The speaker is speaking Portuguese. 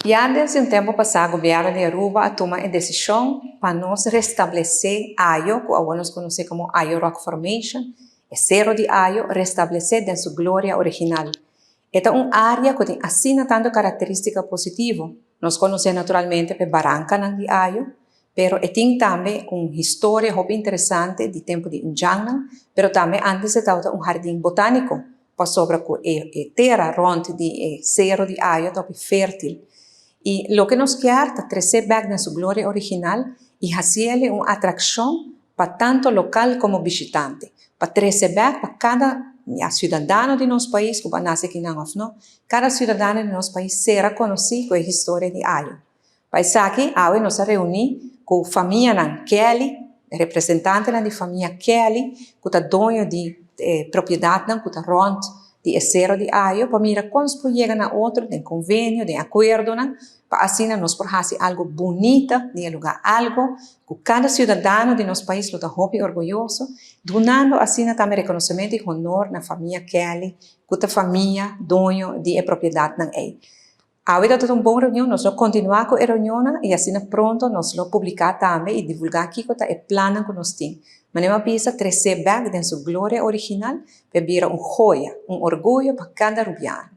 Já desde um tempo passado, o governo de Aruba tomou a decisão para nós restabelecer Ayo, que alguns conhecem como Ayo Rock Formation, o Cerro de Ayo, restabelecer em sua glória original. Esta é uma área que tem assim tanto característica positiva. Nós conhecemos naturalmente o Barranca de Ayo, pero tem também uma história muito interessante de tempo de Injangnan, pero também antes estava um jardim botânico, para sobre a terra ronde de Cerro de Ayo, estava fértil. E o que nos quer é trazer back na sua glória original e fazer uma atração para tanto local como visitante. Para trazer back para cada cidadão de nosso país, que nasce aqui na Ofno, cada cidadão de nosso país será conhecido com a história de Ayo. Para isso aqui, hoje nós reunimos com a família Kelly, representante da família Kelly, que é dono de propriedade, que é ronde de Cerro de Ayo, para mirar como se pode chegar a outro, de convênio, de acordo, para assim nós podemos fazer algo bonito, de lugar algo que cada cidadão de nosso país está muito orgulhoso, donando assim também reconhecimento e honor na família Kelly, que é a família dono de propriedade na EI. Agora é uma boa reunião, nós vamos continuar com a reunião e assim pronto nós vamos publicar também e divulgar aqui o plano que nós temos. Mas nós precisamos trazer back de sua glória original para virar uma joia, um orgulho para cada rubiano.